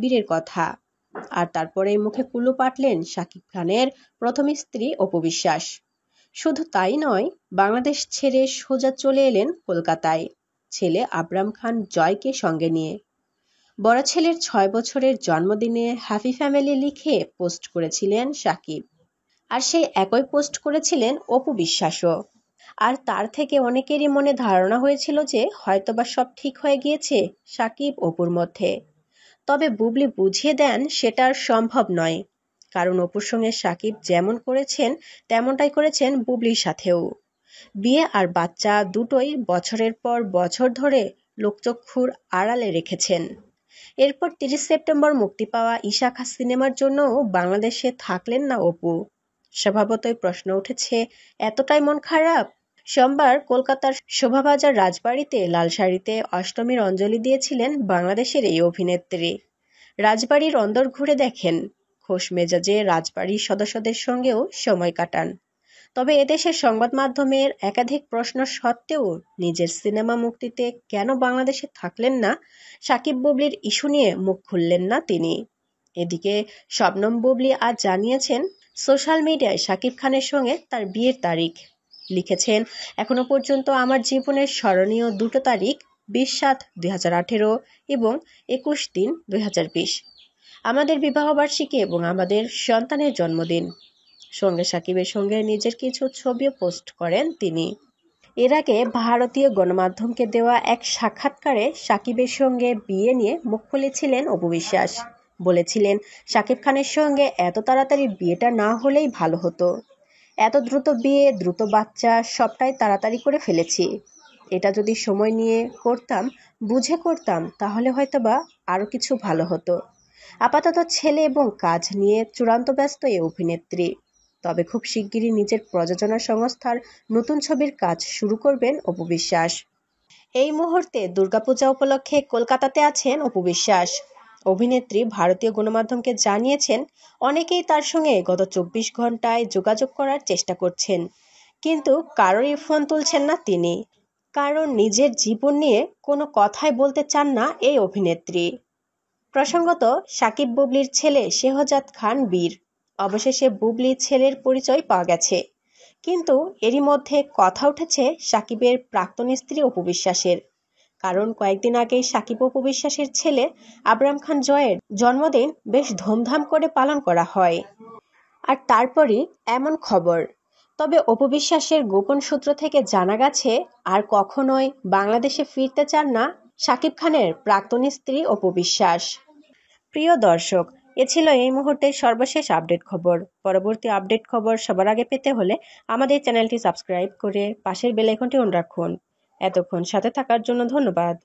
বীরের কথা। আর তারপরেই মুখে কুলুপ আঁটলেন শাকিব খানের প্রথম স্ত্রী অপু বিশ্বাস। শুধু তাই নয়, বাংলাদেশ ছেড়ে সোজা চলে এলেন কলকাতায় ছেলে আবরাম খান জয়কে সঙ্গে নিয়ে। বড় ছেলের ৬ বছরের জন্মদিনে হ্যাপি ফ্যামিলি লিখে পোস্ট করেছিলেন শাকিব। আর সেই একই পোস্ট করেছিলেন অপু বিশ্বাসও। আর তার থেকে অনেকেরই মনে ধারণা হয়েছিল যে হয়তোবা সব ঠিক হয়ে গিয়েছে শাকিব অপুর মধ্যে। তবে বুবলি বুঝিয়ে দেন সেটা আর সম্ভব নয়, কারণ অপুর সঙ্গে শাকিব যেমন করেছেন তেমনটাই করেছেন বুবলির সাথেও। বিয়ে আর বাচ্চা দুটোই বছরের পর বছর ধরে লোকচক্ষুর আড়ালে রেখেছেন। এরপর ৩০ সেপ্টেম্বর মুক্তি পাওয়া ইশাখা সিনেমার জন্যও বাংলাদেশে থাকলেন না অপু। স্বভাবতই প্রশ্ন উঠেছে, এতটাই মন খারাপ? সোমবার কলকাতার শোভাবাজার রাজবাড়িতে লাল শাড়িতে অষ্টমীর অঞ্জলি দিয়েছিলেন বাংলাদেশের এই অভিনেত্রী। রাজবাড়ির অন্দর ঘুরে দেখেন, খোশ মেজাজে রাজবাড়ির সদস্যদের সঙ্গেও সময় কাটান। তবে এদেশের সংবাদ মাধ্যমের একাধিক প্রশ্ন সত্ত্বেও নিজের সিনেমা মুক্তিতে কেন বাংলাদেশে থাকলেন না, শাকিব বুবলির ইস্যু নিয়ে মুখ খুললেন না তিনি। এদিকে শবনম বুবলি আজ জানিয়েছেন সোশ্যাল মিডিয়ায় শাকিব খানের সঙ্গে তার বিয়ের তারিখ। লিখেছেন, এখনো পর্যন্ত আমার জীবনের স্মরণীয় দুটো তারিখ ২০/৭/২০১৮ এবং ২১/৩/২০২০, আমাদের বিবাহবার্ষিকী এবং আমাদের সন্তানের জন্মদিন। সঙ্গে শাকিবের সঙ্গে নিজের কিছু ছবিও পোস্ট করেন তিনি। এর আগে ভারতীয় গণমাধ্যমকে দেওয়া এক সাক্ষাৎকারে শাকিবের সঙ্গে বিয়ে নিয়ে মুখ খুলেছিলেন অপু বিশ্বাস। বলেছিলেন, শাকিব খানের সঙ্গে এত তাড়াতাড়ি বিয়েটা না হলেই ভালো হতো। এত দ্রুত বিয়ে, দ্রুত বাচ্চা, সবটাই তাড়াতাড়ি করে ফেলেছি। এটা যদি সময় নিয়ে করতাম, বুঝে করতাম, তাহলে হয়তোবা আরও কিছু ভালো হতো। আপাতত ছেলে এবং কাজ নিয়ে চূড়ান্ত ব্যস্ত এই অভিনেত্রী। তবে খুব শিগগিরই নিজের প্রযোজনা সংস্থার নতুন ছবির কাজ শুরু করবেন অপু বিশ্বাস। এই মুহূর্তে দুর্গাপূজা উপলক্ষে কলকাতাতে আছেন অপু বিশ্বাস। অভিনেত্রী ভারতীয় গণমাধ্যমকে জানিয়েছেন, অনেকেই তার সঙ্গে গত ২৪ ঘন্টায় যোগাযোগ করার চেষ্টা করছেন, কিন্তু কারোরই ফোন তুলছেন না তিনি। কারণ নিজের জীবন নিয়ে কোনো কথাই বলতে চান না এই অভিনেত্রী। প্রসঙ্গত, শাকিব বুবলির ছেলে শেহজাদ খান বীর। অবশেষে বুবলির ছেলের পরিচয় পাওয়া গেছে। কিন্তু এরই মধ্যে কথা উঠেছে শাকিবের প্রাক্তন স্ত্রী অপু বিশ্বাসের। কারণ কয়েকদিন আগেই শাকিব অপু বিশ্বাসের ছেলে আবরাম খান জয়ের জন্মদিন বেশ ধুমধাম করে পালন করা হয়। আর তারপরই এমন খবর। তবে অপু বিশ্বাসের গোপন সূত্র থেকে জানা গেছে, আর কখনোই বাংলাদেশে ফিরতে চান না শাকিব খানের প্রাক্তন স্ত্রী অপু বিশ্বাস। প্রিয় দর্শক, এ ছিল এই মুহূর্তের সর্বশেষ আপডেট খবর। পরবর্তী আপডেট খবর সবার আগে পেতে হলে আমাদের চ্যানেলটি সাবস্ক্রাইব করে পাশের বেল আইকনটি অন রাখুন। এতক্ষণ সাথে থাকার জন্য ধন্যবাদ।